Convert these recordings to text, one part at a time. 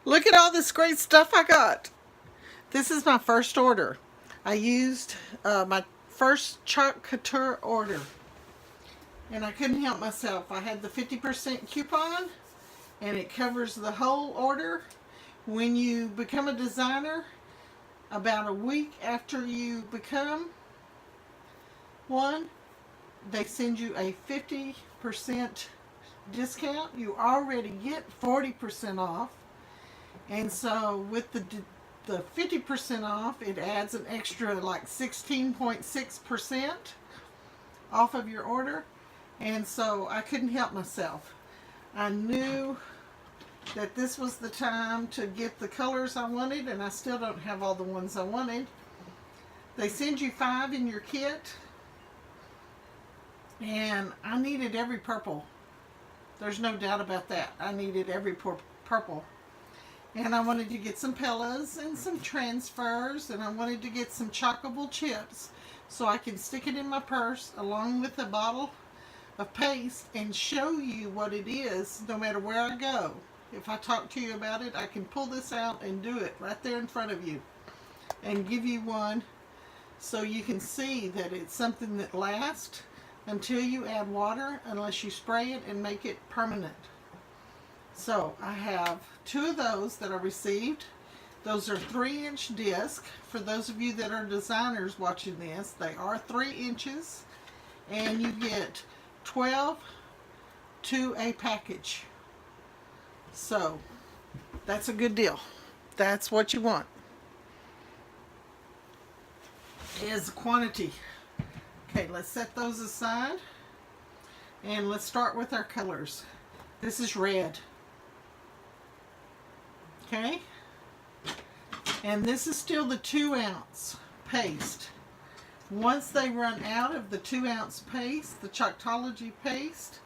Look at all this great stuff I got. This is my first order. I used my first Couture order. And I couldn't help myself. I had the 50% coupon and it covers the whole order. When you become a designer, about a week after you become one, they send you a 50% discount. You already get 40% off. And so with the 50% off, it adds an extra like 16.6% off of your order. And so I couldn't help myself. I knew that this was the time to get the colors I wanted, and I still don't have all the ones I wanted. They send you 5 in your kit, and I needed every purple. There's no doubt about that. I needed every purple. And I wanted to get some pillows and some transfers, and I wanted to get some chockable chips so I can stick it in my purse along with a bottle of paste and show you what it is no matter where I go. If I talk to you about it, I can pull this out and do it right there in front of you and give you one so you can see that it's something that lasts until you add water, unless you spray it and make it permanent. So I have 2 of those that I received. Those are 3-inch disc. For those of you that are designers watching this, they are 3 inches, and you get 12 to a package. So that's a good deal. That's what you want, is quantity. Okay, let's set those aside and let's start with our colors. This is red. Okay, and this is still the 2-ounce paste. Once they run out of the 2-ounce paste, the Chalkology paste,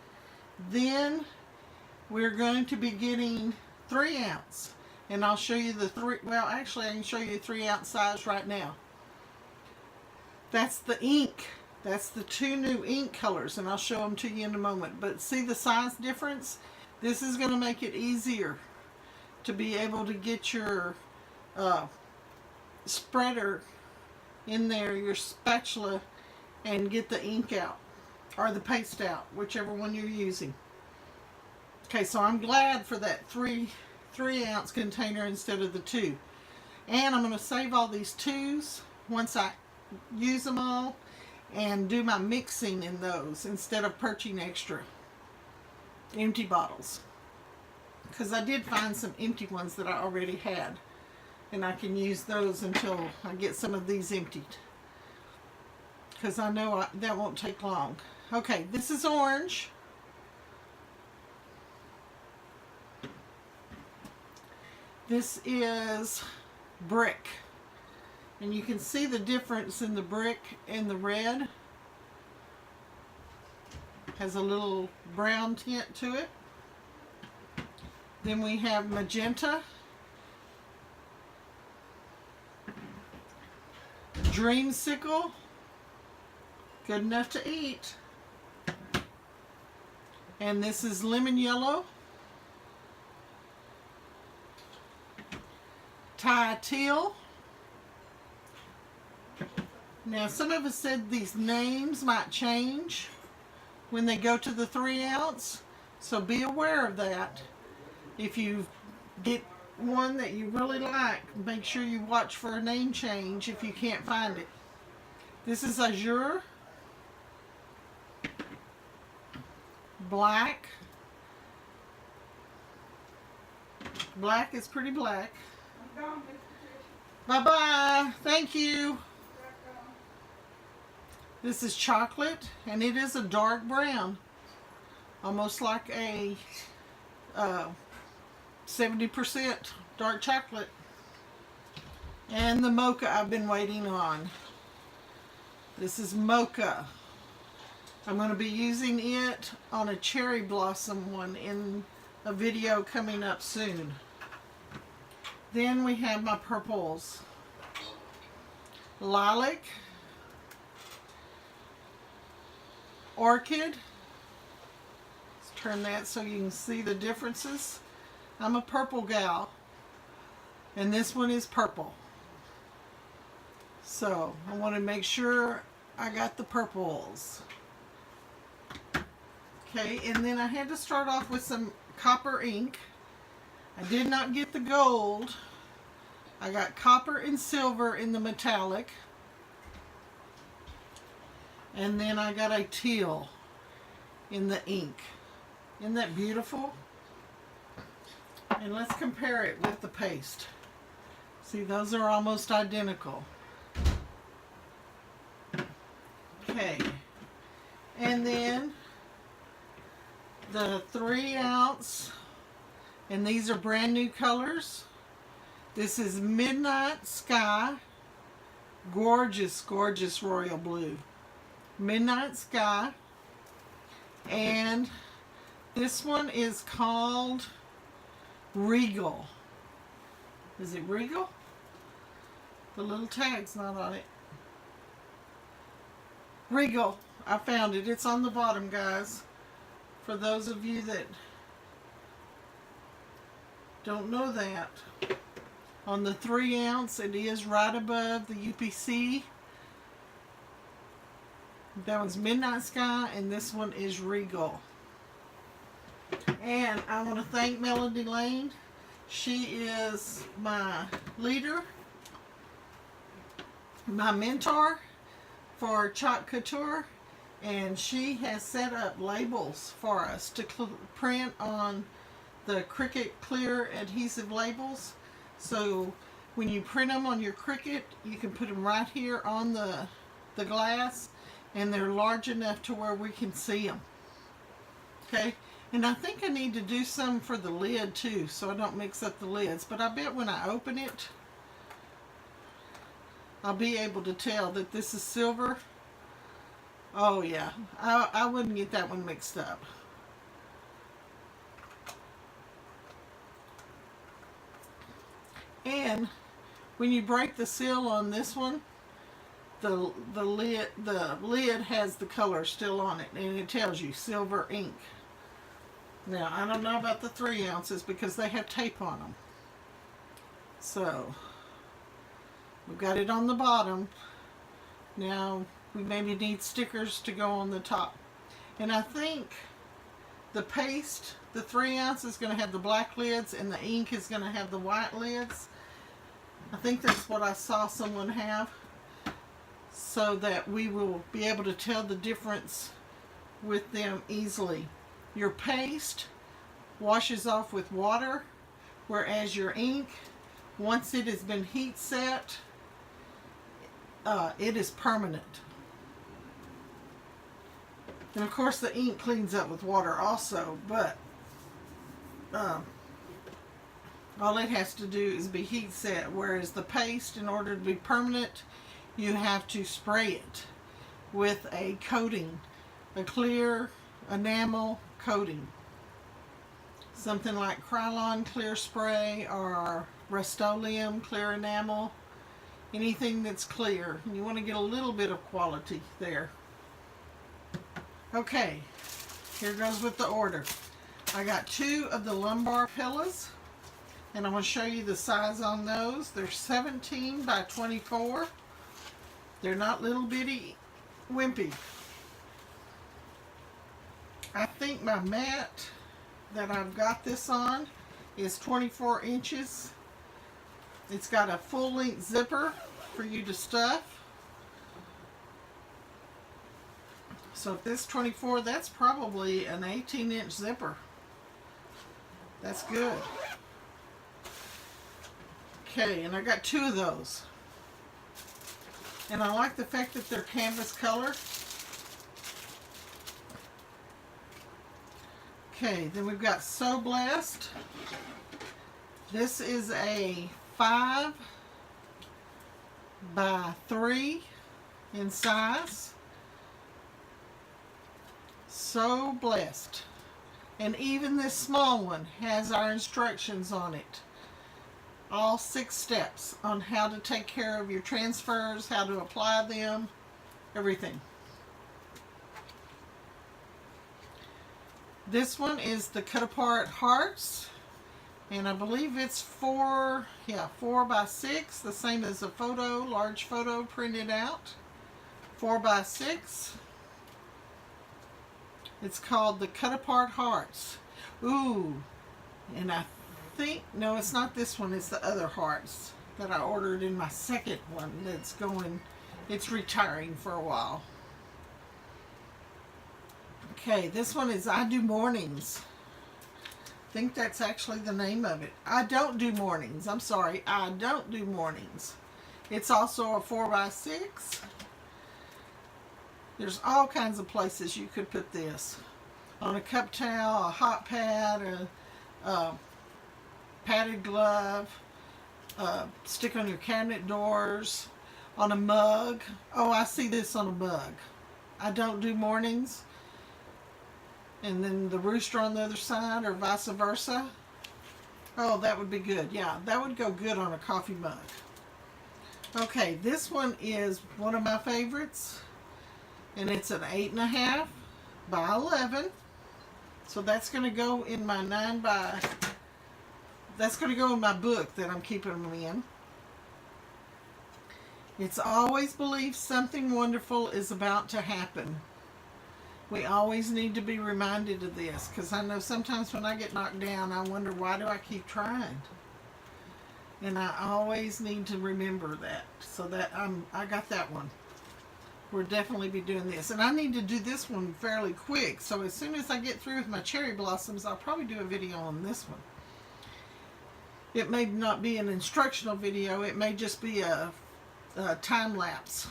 then we're going to be getting 3-ounce. And I'll show you the well, actually I can show you 3-ounce size right now. That's the ink. That's the 2 new ink colors, and I'll show them to you in a moment. But see the size difference? This is going to make it easier to be able to get your spreader in there, your spatula, and get the ink out or the paste out, whichever one you're using. Okay, so I'm glad for that 3-ounce container instead of the 2. And I'm going to save all these 2s once I use them all and do my mixing in those instead of purchasing extra empty bottles. Because I did find some empty ones that I already had, and I can use those until I get some of these emptied, because I know that won't take long. Okay, this is orange. This is brick, and you can see the difference in the brick and the red. Has a little brown tint to it. Then we have magenta, dreamsicle, good enough to eat, and this is lemon yellow, Thai teal. Now some of us said these names might change when they go to the 3-ounce, so be aware of that. If you get one that you really like, make sure you watch for a name change if you can't find it. This is azure, black. Black is pretty black. Bye-bye. Thank you. This is chocolate, and it is a dark brown, almost like a 70% dark chocolate. And the mocha I've been waiting on. This is mocha. I'm going to be using it on a cherry blossom one in a video coming up soon. Then we have my purples. Lilac, orchid. Let's turn that so you can see the differences. I'm a purple gal. and this one is purple. So I want to make sure I got the purples. Okay, and then I had to start off with some copper ink. I did not get the gold. I got copper and silver in the metallic. And then I got a teal in the ink. Isn't that beautiful? And let's compare it with the paste. See, those are almost identical. Okay. And then the 3 ounce, and these are brand new colors. This is Midnight Sky. Gorgeous, gorgeous royal blue. Midnight Sky. And this one is called Regal. Is it Regal? The little tag's not on it. Regal. I found it. It's on the bottom, guys. For those of you that don't know that. On the 3 ounce, it is right above the UPC. That one's Midnight Sky, and this one is Regal. And I want to thank Melody Lane. She is my leader, my mentor for Couture, and she has set up labels for us to print on the CRICUT clear adhesive labels. So when you print them on your CRICUT, you can put them right here on the glass, and they're large enough to where we can see them. Okay, and I think I need to do some for the lid too, so I don't mix up the lids. But I bet when I open it, I'll be able to tell that this is silver. Oh yeah, I wouldn't get that one mixed up. And when you break the seal on this one, the lid has the color still on it, and it tells you silver ink. Now I don't know about the 3 ounces because they have tape on them. So we've got it on the bottom. Now we maybe need stickers to go on the top. And I think the paste, the 3 ounce is going to have the black lids, and the ink is going to have the white lids. I think that's what I saw someone have, so that we will be able to tell the difference with them easily. Your paste washes off with water, whereas your ink, once it has been heat set, it is permanent. And of course the ink cleans up with water also, but all it has to do is be heat set, whereas the paste, in order to be permanent, you have to spray it with a coating, a clear enamel coating. Something like Krylon clear spray or Rust-Oleum clear enamel. Anything that's clear. You want to get a little bit of quality there. Okay, here goes with the order. I got 2 of the lumbar pillows, and I'm going to show you the size on those. They're 17 by 24. They're not little bitty wimpy. I think my mat that I've got this on is 24 inches. It's got a full length zipper for you to stuff. So if this 24, that's probably an 18-inch zipper. That's good. Okay, and I got 2 of those. And I like the fact that they're canvas color. Okay, then we've got So Blessed. This is a 5 by 3 in size. So Blessed. And even this small one has our instructions on it. All 6 steps on how to take care of your transfers, how to apply them, everything. This one is the cut apart hearts, And I believe it's 4 by 6, the same as a photo, large photo printed out. 4 by 6. It's called the Cut Apart Hearts. Ooh, and I think, no, it's not this one, it's the other hearts that I ordered in my second one that's going, it's retiring for a while. Okay, this one is I Do Mornings. I think that's actually the name of it. I Don't Do Mornings. I'm sorry, I Don't Do Mornings. It's also a 4 by 6. There's all kinds of places you could put this. On a cup towel, a hot pad, a padded glove, stick on your cabinet doors, on a mug. Oh, I see this on a mug. I Don't Do Mornings. And then the rooster on the other side, or vice versa. Oh, that would be good. Yeah, that would go good on a coffee mug. Okay, this one is one of my favorites. And it's an 8.5 by 11. So that's going to go in my 9 by... That's going to go in my book that I'm keeping them in. It's always believed something wonderful is about to happen. We always need to be reminded of this, because I know sometimes when I get knocked down, I wonder, why do I keep trying? And I always need to remember that. So that I got that one. We'll definitely be doing this. And I need to do this one fairly quick. So as soon as I get through with my cherry blossoms, I'll probably do a video on this one. It may not be an instructional video. It may just be a time lapse.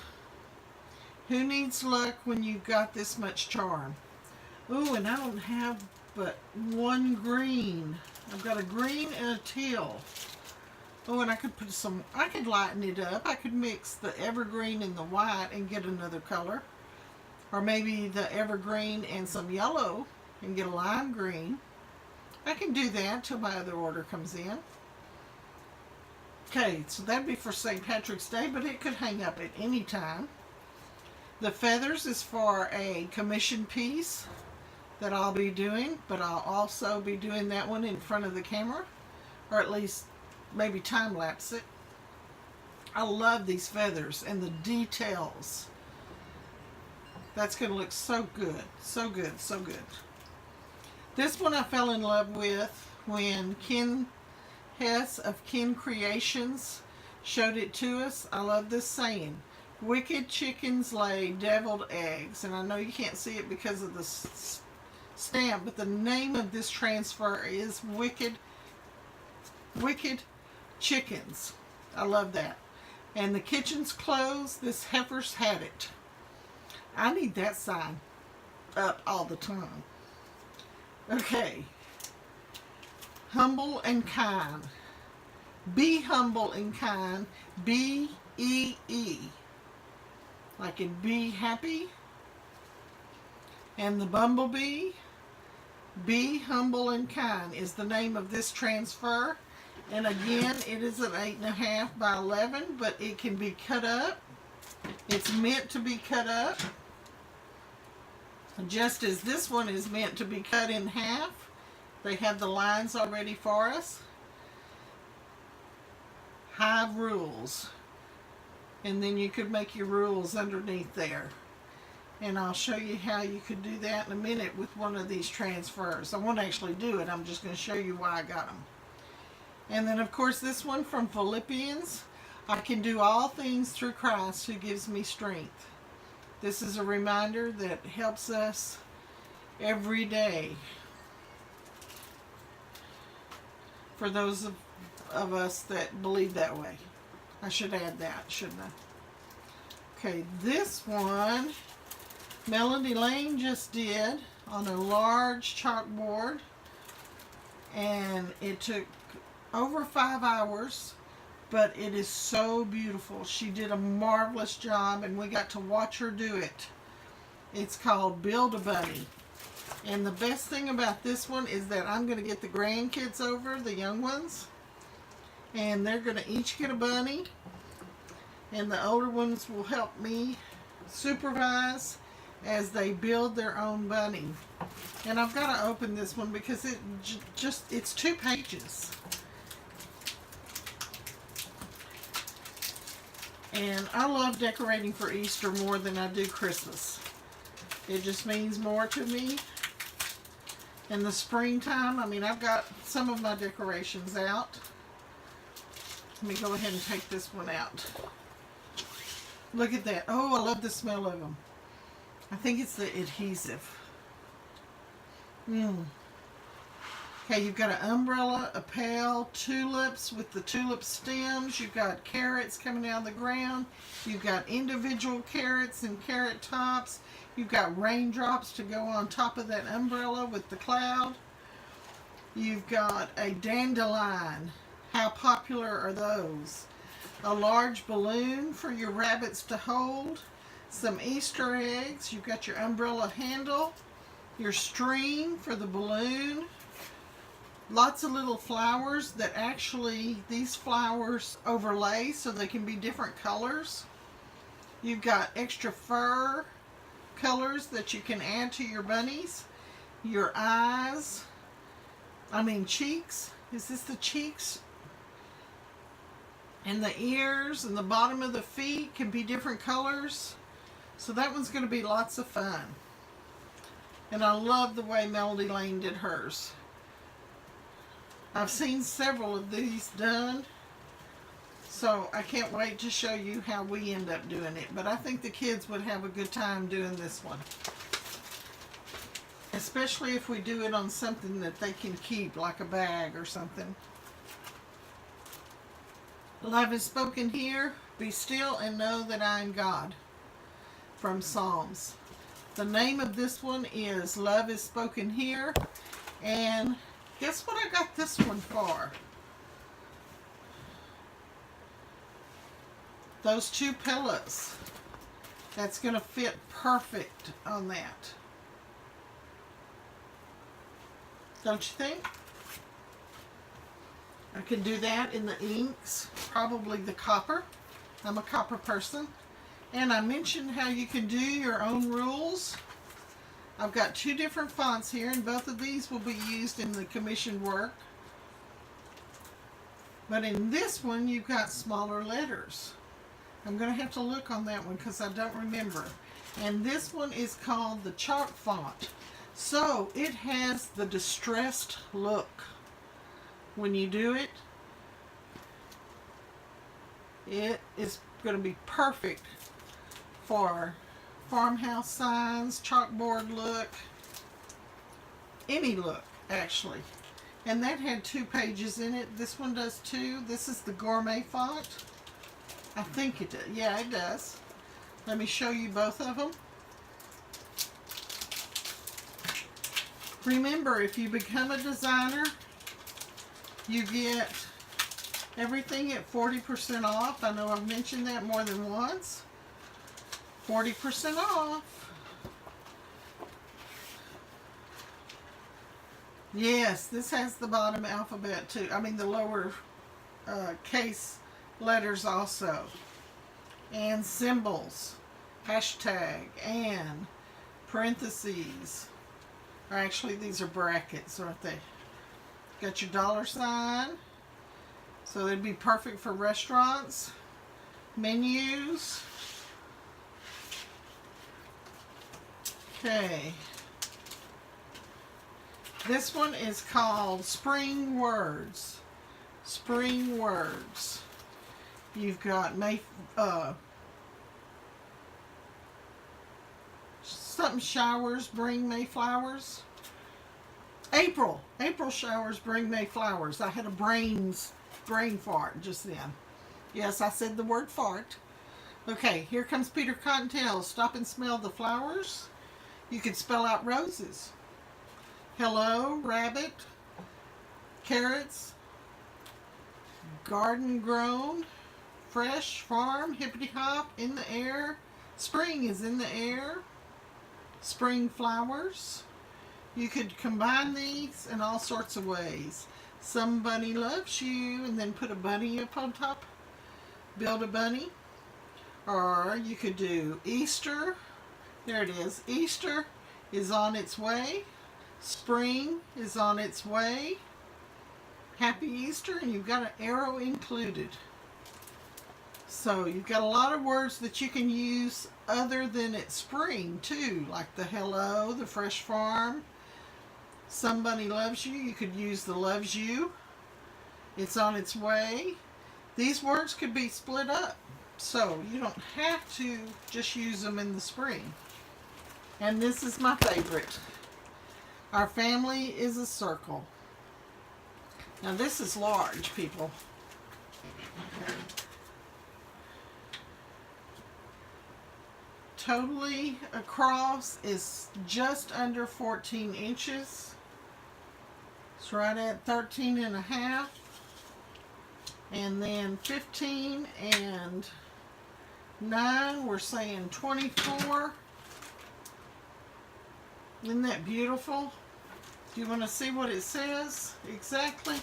Who needs luck when you've got this much charm? Ooh, and I don't have but one green. I've got a green and a teal. Oh, and I could put some, I could lighten it up. I could mix the evergreen and the white and get another color. Or maybe the evergreen and some yellow and get a lime green. I can do that till my other order comes in. Okay, so that'd be for St. Patrick's Day, but it could hang up at any time. The feathers is for a commission piece that I'll be doing, but I'll also be doing that one in front of the camera, or at least maybe time lapse it. I love these feathers and the details. That's going to look so good, so good, so good. This one I fell in love with when Ken Hess of Ken Creations showed it to us. I love this saying. Wicked chickens lay deviled eggs. And I know you can't see it because of the stamp, but the name of this transfer is Wicked Chickens. I love that. And the kitchen's closed. This heifer's had it. I need that sign up all the time. Okay. Humble and kind. Be humble and kind. B-E-E. Like in be happy. And the bumblebee. Be humble and kind is the name of this transfer. And again, it is an 8.5 by 11, but it can be cut up. It's meant to be cut up. Just as this one is meant to be cut in half. They have the lines already for us. Hive rules. And then you could make your rules underneath there. And I'll show you how you could do that in a minute with one of these transfers. I won't actually do it. I'm just going to show you why I got them. And then, of course, this one from Philippians. I can do all things through Christ who gives me strength. This is a reminder that helps us every day. For those of us that believe that way. I should add that, shouldn't I? Okay, this one, Melody Lane just did on a large chalkboard. And it took over 5 hours, but it is so beautiful. She did a marvelous job, and we got to watch her do it. It's called Build-A-Bunny. And the best thing about this one is that I'm going to get the grandkids over, the young ones, and they're going to each get a bunny, and the older ones will help me supervise, as they build their own bunny. And I've got to open this one because it's 2 pages. And I love decorating for Easter more than I do Christmas. It just means more to me. In the springtime, I mean, I've got some of my decorations out. Let me go ahead and take this one out. Look at that. Oh, I love the smell of them. I think it's the adhesive. Okay, you've got an umbrella, a pail, tulips with the tulip stems. You've got carrots coming out of the ground. You've got individual carrots and carrot tops. You've got raindrops to go on top of that umbrella with the cloud. You've got a dandelion. How popular are those? A large balloon for your rabbits to hold. Some Easter eggs. You've got your umbrella handle. Your string for the balloon. Lots of little flowers that actually, these flowers overlay so they can be different colors. You've got extra fur colors that you can add to your bunnies. Your eyes, cheeks. Is this the cheeks? And the ears and the bottom of the feet can be different colors. So that one's going to be lots of fun. And I love the way Melody Lane did hers. I've seen several of these done, so I can't wait to show you how we end up doing it. But I think the kids would have a good time doing this one. Especially if we do it on something that they can keep, like a bag or something. Love is spoken here. Be still and know that I am God. From Psalms. The name of this one is Love is Spoken Here. And guess what I got this one for? Those 2 pillows. That's going to fit perfect on that. Don't you think? I can do that in the inks, probably the copper. I'm a copper person. And I mentioned how you can do your own rules. I've got 2 different fonts here, and both of these will be used in the commissioned work. But in this one, you've got smaller letters. I'm going to have to look on that one because I don't remember. And this one is called the chalk font. So it has the distressed look. When you do it, it is going to be perfect for farmhouse signs, chalkboard look, any look actually. And that had 2 pages in it. This one does too. This is the gourmet font. I think it does. Yeah, it does. Let me show you both of them. Remember, if you become a designer, you get everything at 40% off. I know I've mentioned that more than once. 40% off. Yes, this has the bottom alphabet too. The lower case letters also. And symbols. Hashtag and parentheses. Or actually, these are brackets, aren't they? Got your $sign. So they'd be perfect for restaurants. Menus. Okay. This one is called Spring Words. Spring Words. You've got something showers bring Mayflowers. April showers bring Mayflowers. I had a brain fart just then. Yes, I said the word fart. Okay, here comes Peter Cottontail. Stop and smell the flowers. You could spell out roses. Hello, rabbit. Carrots. Garden grown. Fresh, farm, hippity hop, in the air. Spring is in the air. Spring flowers. You could combine these in all sorts of ways. Somebody loves you, and then put a bunny up on top. Build a bunny. Or you could do Easter, There it is. Easter is on its way. Spring is on its way. Happy Easter, and you've got an arrow included. So you've got a lot of words that you can use other than it's spring too, like the hello, the fresh farm, somebody loves you. You could use the loves you. It's on its way. These words could be split up, so you don't have to just use them in the spring. And this is my favorite. Our family is a circle. Now this is large, people. Totally across is just under 14 inches. It's right at 13 and a half. And then 15 and 9, we're saying 24. Isn't that beautiful? Do you want to see what it says exactly?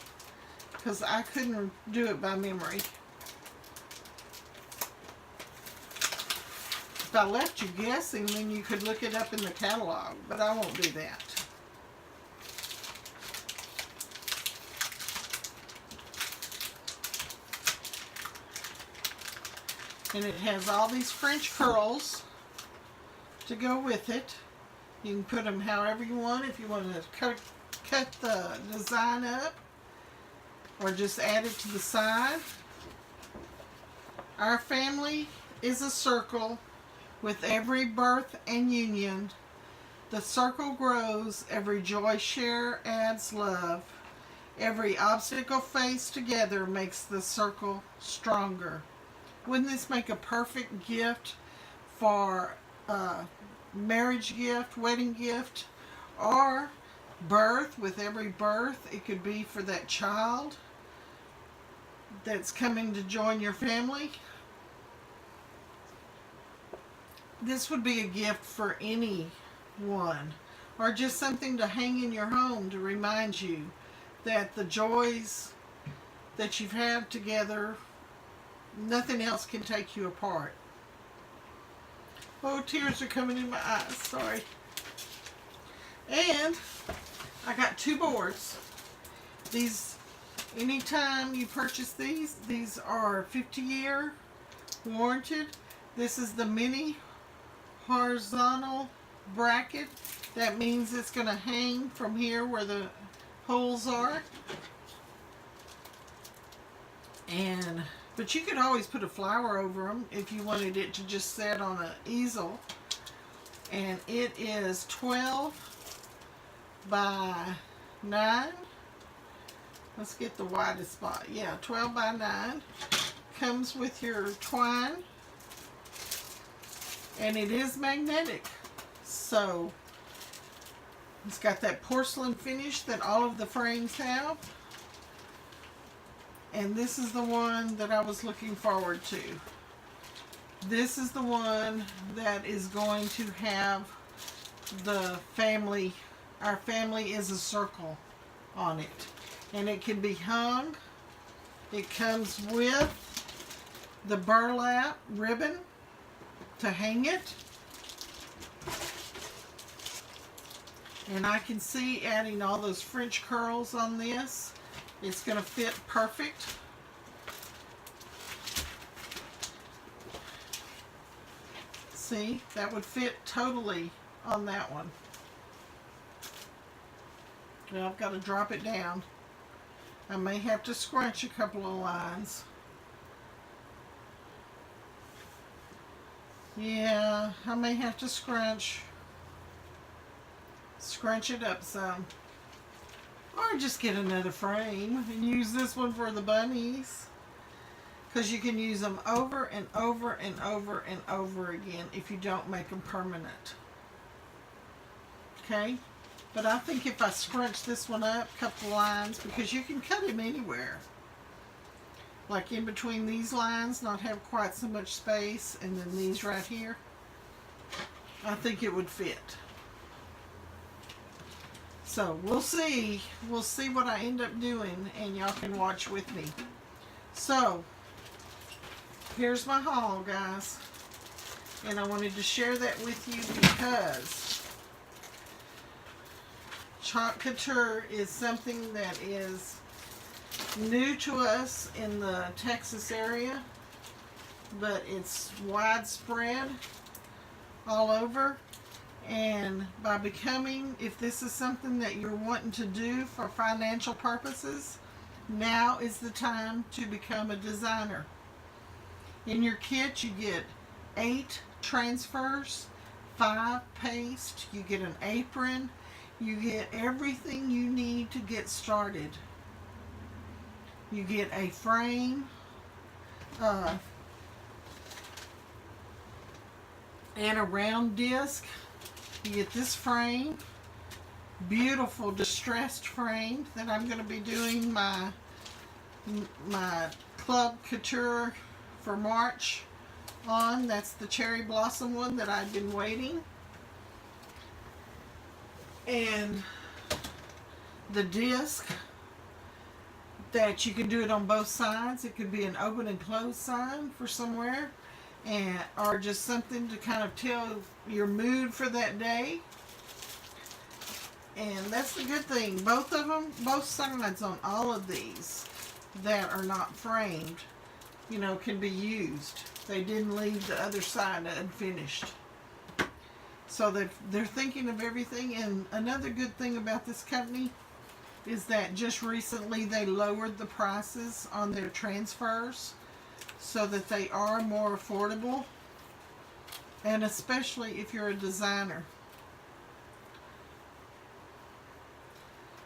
Because I couldn't do it by memory. If I left you guessing, then you could look it up in the catalog, but I won't do that. And it has all these French curls to go with it. You can put them however you want. If you want to cut the design up or just add it to the side. Our family is a circle. With every birth and union, the circle grows. Every joy share adds love. Every obstacle faced together makes the circle stronger. Wouldn't this make a perfect gift for a marriage gift, wedding gift, or birth? With every birth, it could be for that child that's coming to join your family. This would be a gift for anyone, or just something to hang in your home to remind you that the joys that you've had together, nothing else can take you apart. Oh, tears are coming in my eyes, sorry. And I got 2 boards. These, anytime you purchase these are 50-year warranted. This is the mini horizontal bracket. That means it's going to hang from here where the holes are. But you could always put a flower over them if you wanted it to just sit on an easel. And it is 12 by 9. Let's get the widest spot. Yeah, 12 by 9. Comes with your twine. And it is magnetic. So it's got that porcelain finish that all of the frames have. And this is the one that I was looking forward to. This is the one that is going to have the family, our family is a circle on it. And it can be hung. It comes with the burlap ribbon to hang it. And I can see adding all those French curls on this. It's going to fit perfect. See, that would fit totally on that one. Now I've got to drop it down. I may have to scrunch a couple of lines. Yeah, I may have to scrunch it up some. Or just get another frame and use this one for the bunnies. Because you can use them over and over and over and over again if you don't make them permanent. Okay? But I think if I scrunch this one up, a couple lines, because you can cut him anywhere. Like in between these lines, not have quite so much space, and then these right here. I think it would fit. So we'll see what I end up doing, and y'all can watch with me. So here's my haul, guys. And I wanted to share that with you because Couture is something that is new to us in the Texas area, but it's widespread all over. And by becoming, if this is something that you're wanting to do for financial purposes, now is the time to become a designer. In your kit, you get 8 transfers, 5 paste, you get an apron, you get everything you need to get started. You get a frame, and a round disc. You get this frame, beautiful distressed frame that I'm going to be doing my Club Couture for March on. That's the cherry blossom one that I've been waiting. And the disc that you can do it on both sides. It could be an open and closed sign for somewhere, and or just something to kind of tell your mood for that day. And that's the good thing. Both of them, both sides on all of these that are not framed, you know, can be used. They didn't leave the other side unfinished. So they're thinking of everything. And another good thing about this company is that just recently they lowered the prices on their transfers so that they are more affordable, and especially if you're a designer.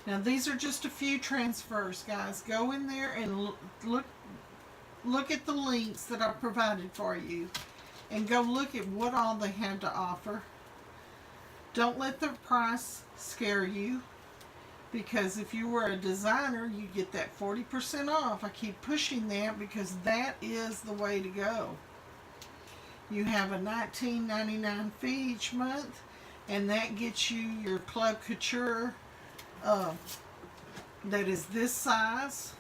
Now these are just a few transfers, guys. Go in there and look at the links that I've provided for you, and go look at what all they have to offer. Don't let the price scare you, because if you were a designer, you get that 40% off. I keep pushing that because that is the way to go. You have a $19.99 fee each month, and that gets you your Club Couture that is this size.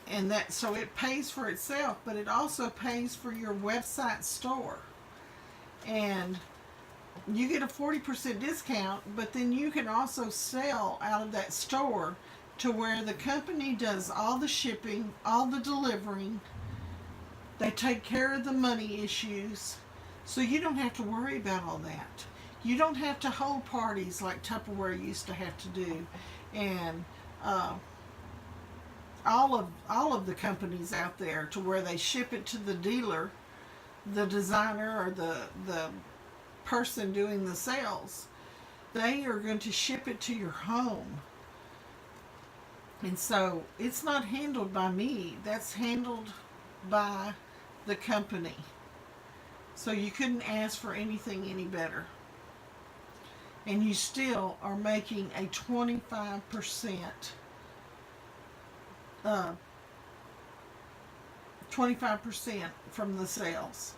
And that, so it pays for itself, but it also pays for your website store. And you get a 40% discount, but then you can also sell out of that store to where the company does all the shipping, all the delivering. They take care of the money issues, so you don't have to worry about all that. You don't have to hold parties like Tupperware used to have to do, and all of the companies out there, to where they ship it to the dealer, the designer, or the person doing the sales. They are going to ship it to your home. And so it's not handled by me. That's handled by the company. So you couldn't ask for anything any better. And you still are making a 25% 25% from the sales.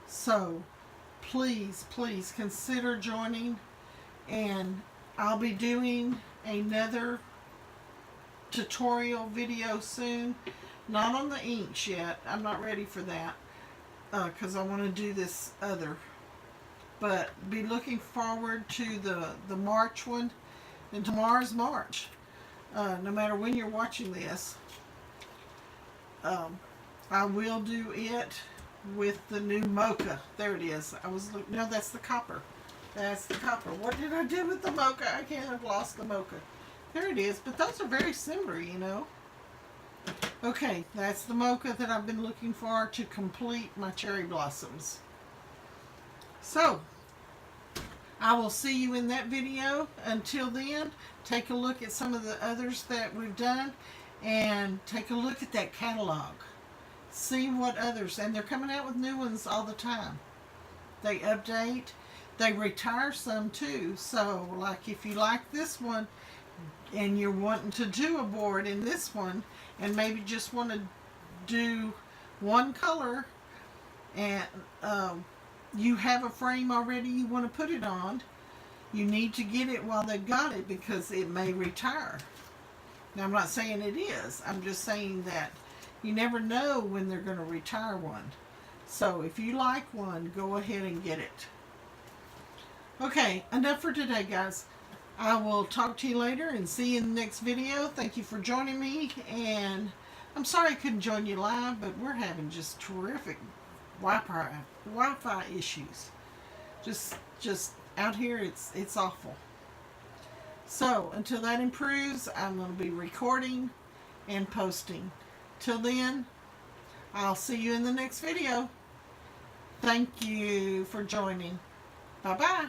So please consider joining, and I'll be doing another tutorial video soon. Not on the inks yet. I'm not ready for that because I want to do this other. But be looking forward to the March one. And tomorrow's March. No matter when you're watching this, I will do it with the new mocha. There it is. No, that's the copper. That's the copper. What did I do with the mocha? I can't have lost the mocha. There it is. But those are very similar, you know. Okay, that's the mocha that I've been looking for to complete my cherry blossoms. So, I will see you in that video. Until then, take a look at some of the others that we've done, and take a look at that catalog. See what others, and they're coming out with new ones all the time. They update, they retire some too. So like if you like this one and you're wanting to do a board in this one, and maybe just want to do one color, and you have a frame already you want to put it on, you need to get it while they've got it, because it may retire. Now I'm not saying it is, I'm just saying that you never know when they're going to retire one. So if you like one, go ahead and get it. Okay, enough for today, guys. I will talk to you later and see you in the next video. Thank you for joining me, and I'm sorry I couldn't join you live, but we're having just terrific Wi-Fi issues. Just out here, it's awful. So until that improves, I'm going to be recording and posting. Till then, I'll see you in the next video. Thank you for joining. Bye-bye.